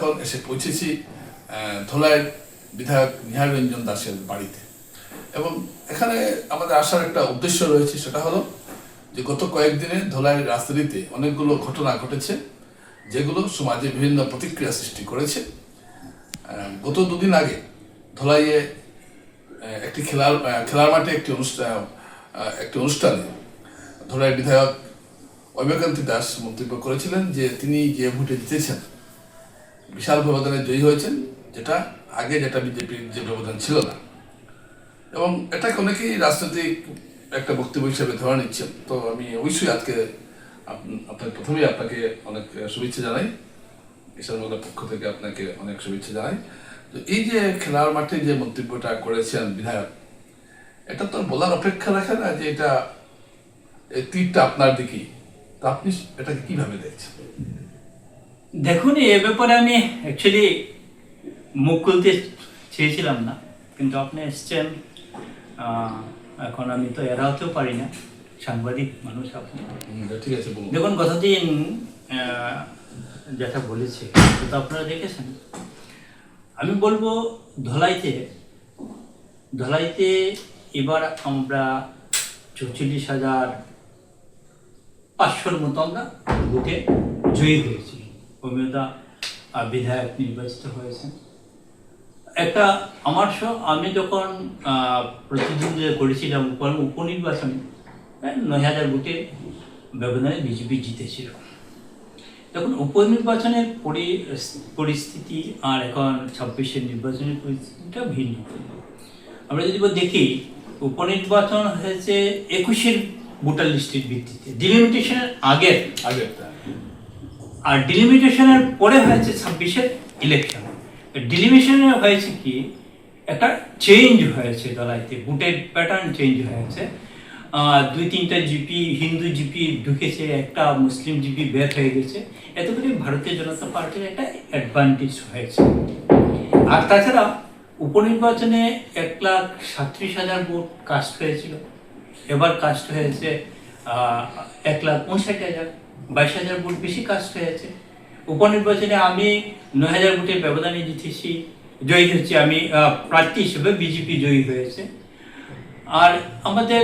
এখন এসে পৌঁছেছি ধলাইয়ের বিধায়ক নিহার রঞ্জন দাসের বাড়িতে। এবং এখানে আমাদের আসার একটা উদ্দেশ্য রয়েছে, সেটা হলো যে গত কয়েকদিনে ধলাইয়ের রাজধানীতে অনেকগুলো ঘটনা ঘটেছে যেগুলো সমাজে বিভিন্ন প্রতিক্রিয়া সৃষ্টি করেছে। গত দুদিন আগে ধলাইয়ে একটি খেলার মাঠে একটি অনুষ্ঠানে ধলাইয়ের বিধায়ক অভয়কান্তি দাস মন্তব্য করেছিলেন যে তিনি যে ভোটে জিতেছেন বিশাল ব্যবধানে জয়ী হয়েছেন, যেটা বিজেপির যে ব্যবধান ছিল না। এবং এটাকে অনেকেই রাজনৈতিক একটা বক্তব্য হিসেবে ধরে নিচ্ছেন। তো আমি অবশ্যই আজকে প্রথমেই আপনাকে অনেক শুভেচ্ছা জানাই, কিষাণ মোল্লার পক্ষ থেকে আপনাকে অনেক শুভেচ্ছা জানাই। তো এই যে খেলার মাঠে যে মন্তব্যটা করেছেন বিধায়ক, এটা তো বলার অপেক্ষা রাখে না যে এটা তীরটা আপনার দিকেই। তো আপনি এটাকে কিভাবে দেখছেন? দেখুন, এ ব্যাপারে আমি অ্যাকচুয়ালি মুখ খুলতে চেয়েছিলাম না, কিন্তু আপনি এসছেন। এখন আমি তো এড়াতেও পারি না, সাংবাদিক মানুষ আপনি। ঠিক আছে, দেখুন, গতদিন যেটা বলেছে তো আপনারা দেখেছেন। আমি বলবো ধলাইতে এবার আমরা 44,500 মতো আমরা ভোটে জয়ী হয়েছি। অমিয়তা বিধায়ক নির্বাচিত হয়েছেন। একটা আমি যখন প্রতিদ্বন্দ্বিতা করেছিলাম উপনির্বাচনে 9,000 ভোটে ব্যবধানে বিজেপি জিতেছিল। তখন উপনির্বাচনের পরিস্থিতি আর এখন 26-এর নির্বাচনের পরিস্থিতিটা ভিন্ন। আমরা যদি দেখি, উপনির্বাচন হয়েছে 21-এর ভোটার লিস্টের ভিত্তিতে, ডিলিমিটেশনের আগে, আর ডিলিমিটেশনের পরে হয়েছে 26-এর ইলেকশন। ডিলিমিটেশনে হয়েছে কি, একটা চেঞ্জ হয়েছে ধলাইতে, ভোটের প্যাটার্ন চেঞ্জ হয়েছে। 2-3টা জিপি, হিন্দু জিপি ঢুকেছে, একটা মুসলিম জিপি বের হয়ে গেছে। এতে করে ভারতীয় জনতা পার্টির একটা অ্যাডভান্টেজ হয়েছে। আর তাছাড়া উপনির্বাচনে 1,37,000 ভোট কাস্ট হয়েছিল, এবার কাস্ট হয়েছে 1,59,000, 22,000 ভোট বেশি কাস্ট হয়েছে। উপনির্বাচনে আমি 9,000 ভোটের ব্যবধানে জয়ী হয়েছি, আমি প্রার্থী হিসেবে, বিজেপি জয়ী হয়েছে। আর আমাদের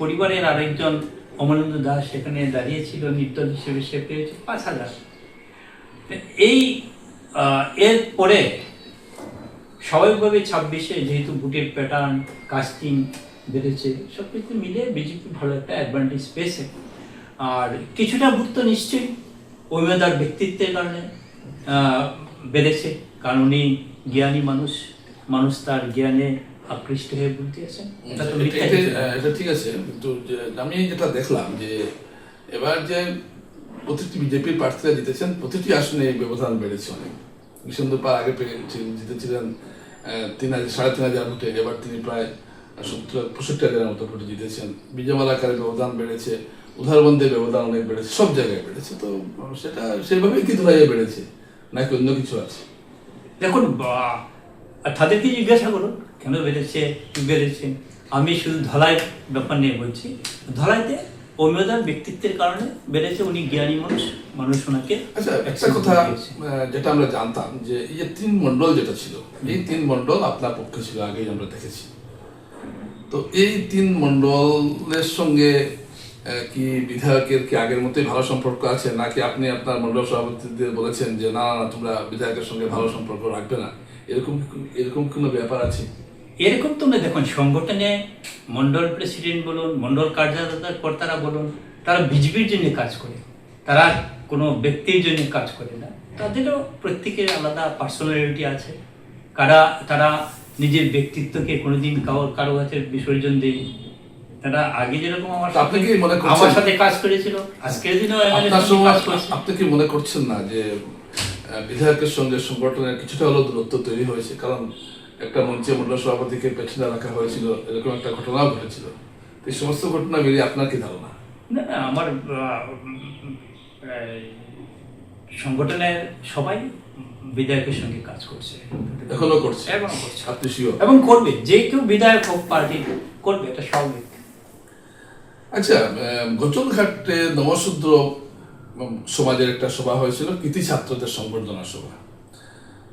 পরিবারের আরেকজন অমলেন্দু দাস সেখানে দাঁড়িয়েছিল নির্দল হিসেবে, সে পেয়েছে 5,000। এর পরে স্বাভাবিকভাবে 26-এ যেহেতু ভোটের প্যাটার্ন, কাস্টিং বেড়েছে, সব কিছু মিলে বিজেপি ভালো একটা অ্যাডভান্টেজ পেয়েছে। আর কিছুটা ভোট তো নিশ্চয়ই অমিয়তার ব্যক্তিত্বের কারণে বেড়েছে, কারণ উনি জ্ঞানী মানুষ তার জ্ঞানে আকৃষ্ট হয়ে বলতে আছেন। এটা ঠিক আছে, কিন্তু আমি যেটা দেখলাম যে এবার যে প্রতিটি বিজেপির প্রার্থীরা জিতেছেন, প্রতিটি আসনে এই ব্যবধান বেড়েছে অনেক। বিষ্ণুদুপার আগে জিতেছিলেন 3,500 ভোটে, এবার তিনি প্রায় 65,000 মতো ভোটে জিতেছেন। বিজয়মালাকারের ব্যবধান বেড়েছে, উদারবন্দের ব্যবধান অনেক বেড়েছে, সব জায়গায় বেড়েছে। তো সেটা সেভাবেই কি ধরাইয়ে বেড়েছে নাকি অন্য কিছু আছে? দেখুন, তাদেরকে জিজ্ঞাসা করুন কেন বেড়েছে, কি বেড়েছে। আমি শুধু ধলাই ব্যাপার নিয়ে বলছি। ধলাইতে অমিয়তার ব্যক্তিত্বের কারণে বেড়েছে, উনি জ্ঞানী মানুষ ওনাকে। আচ্ছা, একটা কথা যেটা আমরা জানতাম যে এই যে 3 মণ্ডল যেটা ছিল, এই 3 মণ্ডল আপনার পক্ষে ছিল, আগেই আমরা দেখেছি। তো এই 3 মণ্ডলের সঙ্গে কি বিধায়কের কি আগের মতোই ভালো সম্পর্ক আছে, নাকি আপনি আপনার মণ্ডল সভাপতিদের বলেছেন যে না তোমরা বিধায়কের সঙ্গে ভালো সম্পর্ক রাখবে না, এরকম কোনো ব্যাপার আছে? এরকম তো না। দেখুন, সংগঠনে মন্ডল প্রেসিডেন্ট বলুন, মন্ডল কার্যকর্তারা বলুন, তারা বিজেপির জন্য কাজ করে, তারা কোনো ব্যক্তির জন্য কাজ করে না। তাদেরও প্রত্যেকের আলাদা পার্সোনালিটি আছে। তারা নিজের ব্যক্তিত্বকে কোনোদিন কারো কাছে বিসর্জন দেয়নি। তারা আগে যেরকম আমার সাথে কাজ করেছিল, আজকের দিনও আপনি কি মনে করছেন না যে বিধায়কের সঙ্গে সংগঠনের কিছুটা হলেও দূরত্ব তৈরি হয়েছে? কারণ একটা মঞ্চে মন্ডল সভাপতিকে পেছনে রাখা হয়েছিল, এরকম একটা ঘটনাও ঘটেছিল। এই সমস্ত ঘটনা মিলিয়ে আপনার কি ধারণা? না, আমার সংগঠনের সবাই বিধায়কের সঙ্গে কাজ করছে, এখনো করছে, আপনি শিওর? এবং করবে, যে কেউ বিধায়ক হোক পার্টি করবে, এটা স্বাভাবিক। আচ্ছা, গোচলঘাটে নমশূদ্র সমাজের একটা সভা হয়েছিল, কৃতি ছাত্রদের সংবর্ধনা সভা।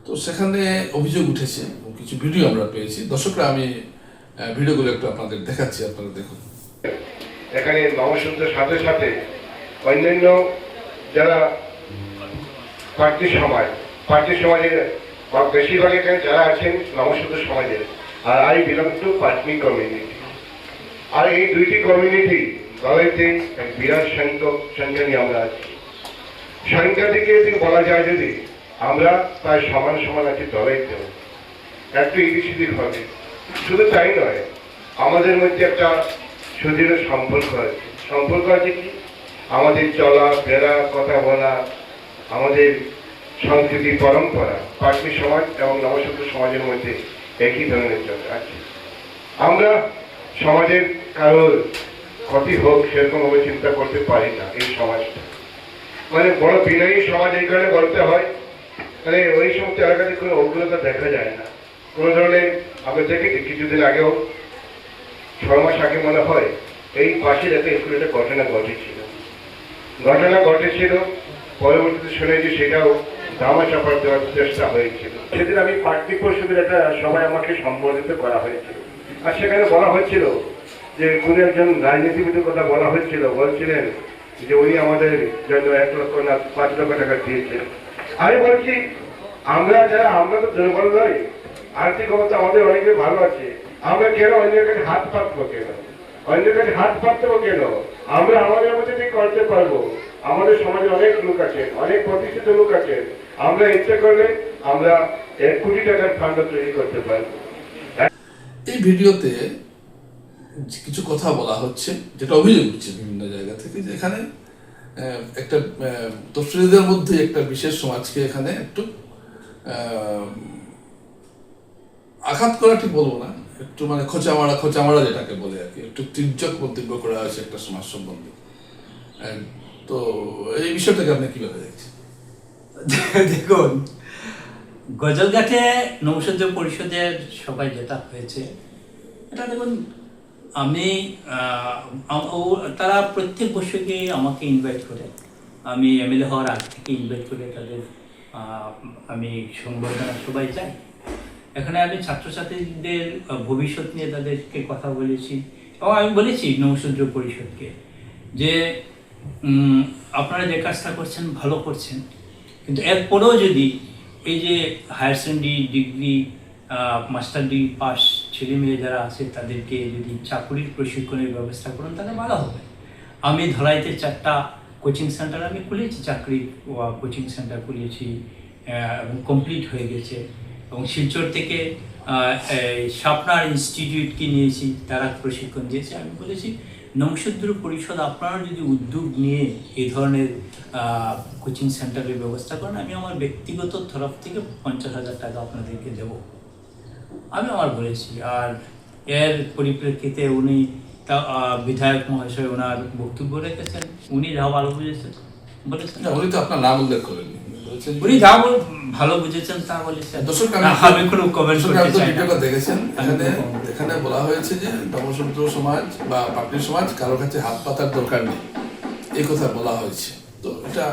তো সেখানে অভিযোগ উঠেছে, কিছু ভিডিও আমরা পেয়েছি। দর্শকরা, আমি ভিডিওগুলো একটু আপনাদের দেখাচ্ছি, আপনারা দেখুন। এখানে নবসূত্রের সাথে সাথে অন্যান্য যারা পার্টি সমাজের বেশিরভাগ এখানে যারা আছেন নবসূত্র সমাজের, আর I belong to Patni community. আর এই দুইটি কমিউনিটি দলেতে বিরাট সংখ্যা নিয়ে আমরা আছি। সংখ্যা থেকে বলা যায় যদি আমরা প্রায় সমান আছি দলেতেও, একটু ইদিক সিদিক হবে। শুধু তাই নয়, আমাদের মধ্যে একটা সুদৃঢ় সম্পর্ক আছে কি আমাদের চলা ফেরা, কথা বলা, আমাদের সংস্কৃতি পরম্পরা পাটনি সমাজ এবং নবসূত্র সমাজের মধ্যে একই ধরনের চলে আছে। আমরা সমাজের কারোর ক্ষতি হোক সেরকম ভাবে চিন্তা করতে পারি না। এই সমাজটা মানে বড় বিনয়ী সমাজ এই কারণে বলতে হয়, মানে ওই সমস্ত এলাকাতে কোনো অগ্রতা দেখা যায় না কোনো ধরনের। আমরা দেখেছি কিছুদিন আগেও 6 মাস আগে মনে হয় এই পাশের একটা স্কুলে একটা ঘটনা ঘটেছিল। পরবর্তীতে শুনেছি সেটাও ধামা চাপার দেওয়ার চেষ্টা হয়েছিল। সেদিন আমি পার্টি পরিষদের একটা সবাই আমাকে সম্বোধিত করা হয়েছিল, আর সেখানে বলা হচ্ছিল যে কোন একজন রাজনীতিবিদের কথা বলা হচ্ছিল, বলছিলেন যে উনি আমাদের জন্য 1 লক্ষ না 5 লক্ষ টাকা দিয়েছেন। আমি বলছি আমরা তো দুর্বল নই, আর্থিক অবস্থা আমাদের অনেকে ভালো আছে, আমরা কেন অন্যের কাছে হাত পাতবো কেন? আমরা আমাদের মধ্যে ঠিক করতে পারবো। আমাদের সমাজে অনেক লোক আছে, অনেক প্রতিষ্ঠিত লোক আছে, আমরা ইচ্ছে করলে আমরা 1 কোটি টাকার ফান্ড তৈরি করতে পারবো। এই ভিডিওতে কিছু কথা বলা হচ্ছে, যেটা অভিযোগ উঠছে বিভিন্ন জায়গা থেকে, যে এখানে একটা তফসিলিদের মধ্যে একটা বিশেষ সমাজকে এখানে একটু আঘাত করা ঠিক বলবো না, একটু মানে খোঁচামারা যেটাকে বলে আর কি, একটু তির্যক মন্তব্য করা হয়েছে একটা সমাজ সম্বন্ধে। তো এই বিষয়টাকে আপনি কিভাবে দেখছেন? দেখুন, গজলঘাটে নবসূত্র পরিষদের সবাই যেটা হয়েছে, এটা দেখুন, তারা প্রত্যেক বছরকে আমাকে ইনভাইট করে, আমি এমএলএ হওয়ার আগ থেকে ইনভাইট করে তাদের আমি সংবর্ধনা সবাই যাই। এখানে আমি ছাত্রছাত্রীদের ভবিষ্যৎ নিয়ে তাদেরকে কথা বলেছি, এবং আমি বলেছি নবসূত্র পরিষদকে যে আপনারা যে কাজটা করছেন ভালো করছেন, কিন্তু এরপরেও যদি এই যে higher secondary degree master degree pass ছেলে মেয়ে যারা আছে তাদেরকে যদি চাকরির প্রশিক্ষণের ব্যবস্থা করেন তাহলে ভালো হবে। আমি ধলাইতে 4টা কোচিং সেন্টার আমি খুলেছি, চাকরি কোচিং সেন্টার খুলেছি এবং কমপ্লিট হয়ে গেছে। এবং শিলচর থেকে শাপনার ইনস্টিটিউটকে নিয়েছি, তারা প্রশিক্ষণ দিয়েছে। আমি বলেছি নবসূত্র পরিষদ আপনারা যদি উদ্যোগ নিয়ে এই ধরনের কোচিং সেন্টারের ব্যবস্থা করেন, আমি আমার ব্যক্তিগত তরফ থেকে 50,000 টাকা আপনাদেরকে দেব, আমি আমার বলেছি। আর এর পরিপ্রেক্ষিতে উনি বিধায়ক মহাশয় ওনার বক্তব্য রেখেছেন, উনি যা ভালো বুঝেছেন বলেছেন। উনি তো আপনার নাম উল্লেখ করেননি, উনি যা ভালো বুঝেছেন তা বলেছেন। আমি কোনো কমেন্ট করতে চাই না। দেখেছেন এখানে বলা হয়েছে যে নবসূত্র সমাজ বা পাটনি সমাজ কারো কাছে হাত পাতার দরকার নেই, এই কথা বলা হয়েছে। তো এটা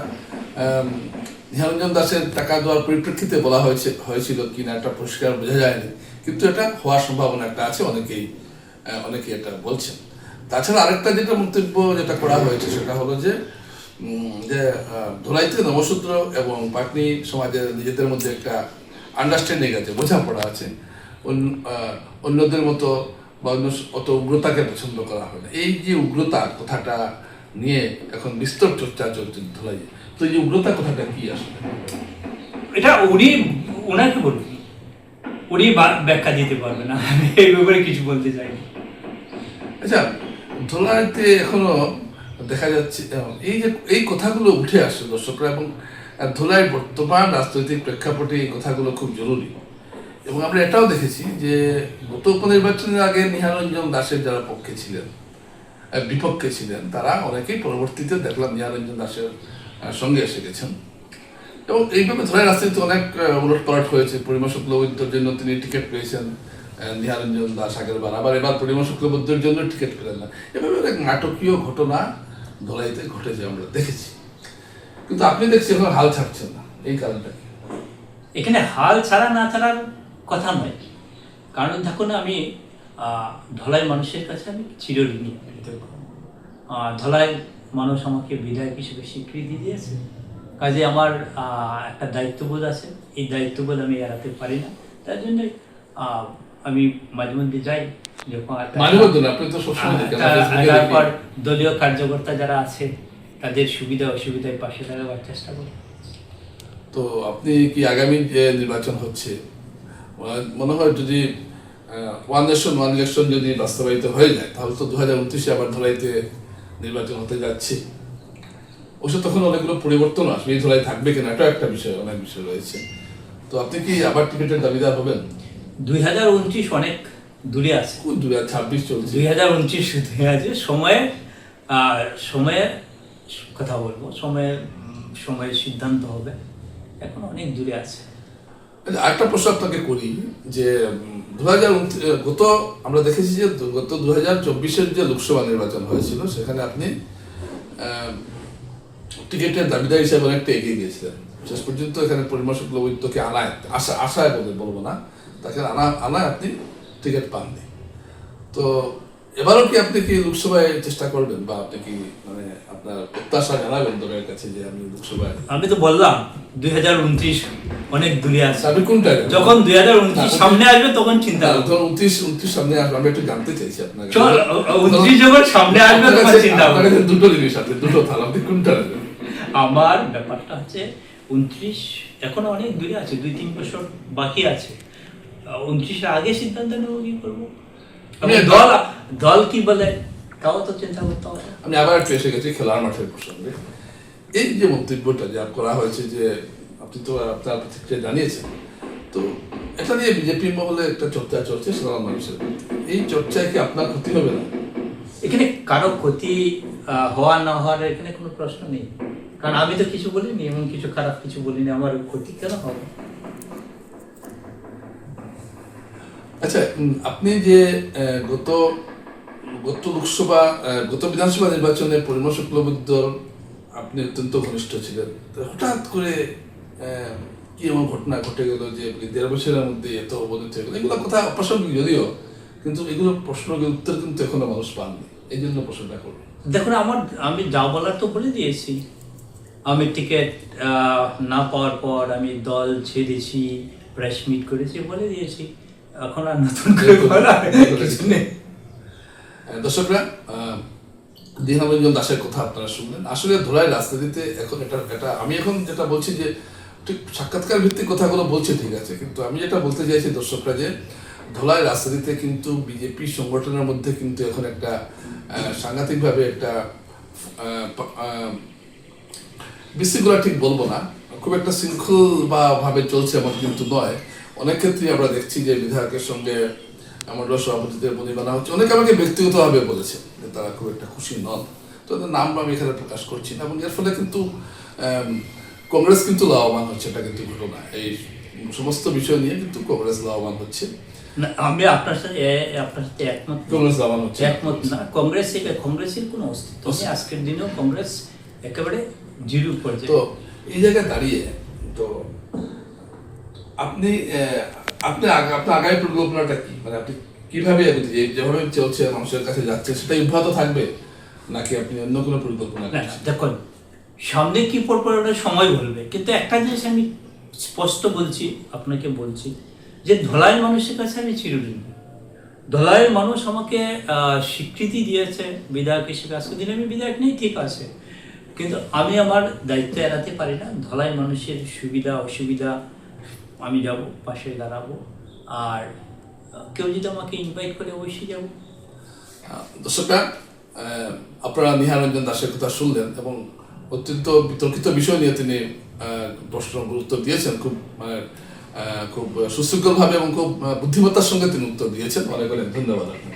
নিহারঞ্জন দাসের টাকা দেওয়ার পরিপ্রেক্ষিতে বলা হয়েছিল কিনা এটা পরিষ্কার বোঝা যায়নি, কিন্তু এটা হওয়ার সম্ভাবনা একটা আছে, অনেকেই এটা বলছেন। তাছাড়া আরেকটা যেটা মন্তব্য যেটা করা হয়েছে সেটা হলো যে ধলাই থেকে নবসূত্র এবং পাটনি সমাজের নিজেদের মধ্যে একটা আন্ডারস্ট্যান্ডিং আছে, বোঝাপড়া আছে, অন্যদের মতো বা অন্য অত উগ্রতাকে পছন্দ করা হয় না। এই যে উগ্রতা কথাটা নিয়ে এখন বিস্তর চর্চা চলছে ধলাই। তো এই উগ্রতা কথাটা কি আসলে? এটা ওনাকে বলুন, উনি ব্যাখ্যা দিতে পারবে না, আমি এই ব্যাপারে কিছু বলতে চাই না। আচ্ছা, ধলাইতে এখনো দেখা যাচ্ছে এই কথাগুলো উঠে আসছে দর্শকরা, এবং ধলাই বর্তমান রাজনৈতিক প্রেক্ষাপটে এই কথাগুলো খুব জরুরি। এবং আমরা এটাও দেখেছি যে গত উপনির্বাচনের আগে নিহারঞ্জন দাসের যারা বিপক্ষে ছিলেন তারা অনেকেই পরবর্তীতে দেখলাম নিহারঞ্জন দাসের সঙ্গে এসে গেছেন। এবং এইভাবে ধলাই রাজনীতি অনেক উলটপালট হয়েছে। পরিমা শুক্লবৈদ্যর জন্য তিনি টিকিট পেয়েছেন নিহারঞ্জন দাস আগের বার, আবার এবার পরিমা শুক্লবৈদ্যর জন্য টিকিট পেলেন না। এভাবে অনেক নাটকীয় ঘটনা ধলাইতে ঘটেছে আমরা দেখেছি। কিন্তু আপনি দেখছি এখন হাল ছাড়ছেন না, এই কারণটা কি? এখানে হাল ছাড়া না ছাড়ার কথা নয়, কারণ দেখুন আমি ধলাই মানুষের কাছে আমি চিরঋণী। ধলাই মানুষ আমাকে বিধায়ক হিসেবে স্বীকৃতি দিয়েছে, কাজে আমার একটা দায়িত্ববোধ আছে, এই দায়িত্ববোধ আমি এড়াতে পারি না। তার জন্য আমি মাঝে মধ্যে যাই, যখন আপনি তো সবসময় দেখেন, তারপর দলীয় কার্যকর্তা যারা আছে তাদের সুবিধা অসুবিধায় পাশে দাঁড়াবার চেষ্টা করি। তো আপনি কি আগামী যে নির্বাচন হচ্ছে, মনে হয় যদি ওয়ান নেশন ওয়ান ইলেকশন যদি বাস্তবায়িত হয়ে যায়, তাহলে তো 2029-এ আবার ধলাইতে নির্বাচন হতে যাচ্ছে। অবশ্য তখন অনেকগুলো পরিবর্তন আসবে, এই ধলাই থাকবে কিনা এটা একটা বিষয়, অনেক বিষয় রয়েছে। তো আপনি কি আবার টিকিটের দাবিদার হবেন? 2029 অনেক দূরে আছে, 2026 চলছে। 2029 দূরে আছে, সময়ের কথা বলবো, সময়ের সিদ্ধান্ত হবে, এখন অনেক দূরে আছে। আরেকটা প্রশ্ন আপনাকে করি যে আমরা দেখেছি যে গত 2024-এর যে লোকসভা নির্বাচন হয়েছিল, সেখানে আপনি টিকিটের দাবিদার হিসাবে অনেকটা এগিয়ে গিয়েছিলেন। শেষ পর্যন্ত এখানে পরিমল শুক্লবৈদ্যকে আশায় বলবো না, তাকে আনায় আপনি টিকিট পাননি। তো এবারও কি আপনি কি লোকসভায় চেষ্টা করবেন, বা আপনি কি মানে আপনার প্রত্যাশা জানাবেন দলের কাছে যে আমি লোকসভায়? আমি তো বললাম 2029 অনেক দূরে আছে। আপনি কোনটা যখন 2029 সামনে আসবে তখন চিন্তা করব। তখন 29 সামনে আসবে, আমি একটু জানতে চাইছি আপনার কাছে। 29 যখন সামনে আসবে তখন চিন্তা করব। দুটো জিনিস আছে, দুটো থাল, আপনি কোনটা নেবেন? আমার ব্যাপারটা হচ্ছে 29 এখনো অনেক দূরে আছে, 2-3 বছর বাকি আছে। 29-এর আগে সিদ্ধান্ত নেব কি করবো, দল কি বলে তাও তো চিন্তা করতে হবে। আমি আবার একটু এসে গেছি খেলার মাঠের প্রসঙ্গে। এই যে মন্তব্যটা যা করা হয়েছে, যে আপনি তো আপনার প্রতিক্রিয়া জানিয়েছেন, তো এটা নিয়ে বিজেপি মহলে একটা চর্চা চলছে সাধারণ মানুষের মধ্যে। এই চর্চায় কি আপনার ক্ষতি হবে না? এখানে কারো ক্ষতি হওয়া না হওয়ার এখানে কোনো প্রশ্ন নেই, কারণ আমি তো কিছু বলিনি, এমন কিছু খারাপ কিছু বলিনি, আমার ক্ষতি কেন হবে? আচ্ছা, আপনি যে গত লোকসভা গত বিধানসভা নির্বাচনে পরিমল শুক্লবৈদ্যর আপনি অত্যন্ত ঘনিষ্ঠ ছিলেন, হঠাৎ করে কি এমন ঘটনা ঘটে গেল যে 1.5 বছরের মধ্যে এত অবনতি হয়ে গেল? এগুলো কথা অপ্রাসঙ্গিক যদিও, কিন্তু এগুলো প্রশ্নের উত্তর কিন্তু এখনো মানুষ পাননি, এই জন্য প্রশ্নটা করবো। দেখুন, আমি যা বলার তো বলে দিয়েছি। আমি টিকিট না পাওয়ার পর আমি দল ছেড়েছি, প্রেস মিট করেছি, বলে দিয়েছি। এখন আর নতুন করে বলার কিছু নেই। দর্শকরা, দীনবন্ধু দাসের কথা আপনারা শুনলেন। আসলে ধলাই রাজনীতিতে এখন এটা আমি এখন যেটা বলছি যে ঠিক সাক্ষাৎকার ভিত্তিক কথাগুলো বলছি, ঠিক আছে, কিন্তু আমি যেটা বলতে চাইছি দর্শকরা, যে ধলাই রাজনীতিতে কিন্তু বিজেপি সংগঠনের মধ্যে কিন্তু এখন একটা সাংঘাতিকভাবে একটা বিশৃঙ্খলা ঠিক বলবো না, খুব একটা শৃঙ্খল বা ভাবে চলছে এমন কিন্তু নয়। অনেক ক্ষেত্রেই আমরা দেখছি যে বিধায়কের সঙ্গে আমাদের সভাপতিদের বনিবানা হচ্ছে। অনেকে আমাকে ব্যক্তিগতভাবে বলেছে যে তারা খুব একটা খুশি নন, তো তাদের নাম আমি এখানে প্রকাশ করছি না, এবং এর ফলে কিন্তু কংগ্রেস কিন্তু লাভবান হচ্ছে, এটা কিন্তু ঘটনা। এই সমস্ত বিষয় নিয়ে কিন্তু কংগ্রেস লাভবান হচ্ছে। আমি আপনার সাথে একমত। কংগ্রেস লাভবান হচ্ছে একমত না, কংগ্রেসের কোনো অস্তিত্ব নেই। আজকের দিনেও কংগ্রেস একেবারে জিরো পর্যায়ে। তো এই জায়গায় দাঁড়িয়ে তো আপনি আপনার আগামী পরিকল্পনাটা কি? মানে আপনি কিভাবে যেভাবে চলছে মানুষের কাছে যাচ্ছে সেটা অব্যাহত থাকবে, নাকি আপনি অন্য কোনো পরিকল্পনা? দেখুন, সামনে কি পড়বে সময় বলবে, কিন্তু একটা জিনিস আমি স্পষ্ট বলছি, আপনাকে বলছি যে ধলাই মানুষের কাছে আমি চিরঋণী। ধলাইয়ের মানুষ আমাকে স্বীকৃতি দিয়েছে বিধায়ক হিসেবে। আজকের দিনে আমি বিধায়ক নেই, ঠিক আছে, কিন্তু আমি আমার দায়িত্ব এড়াতে পারি না। ধলাই মানুষের সুবিধা অসুবিধা আমি যাব, পাশে দাঁড়াবো, আর কেউ যদি আমাকে ইনভাইট করে অবশ্যই যাব। দর্শকরা, আপনারা নিহারঞ্জন দাসের কথা শুনলেন, এবং অত্যন্ত বিতর্কিত বিষয় নিয়ে তিনি প্রশ্ন উত্তর দিয়েছেন, খুব সুশৃঙ্খলভাবে এবং খুব বুদ্ধিমত্তার সঙ্গে তিনি উত্তর দিয়েছেন। অনেক অনেক ধন্যবাদ আপনাকে।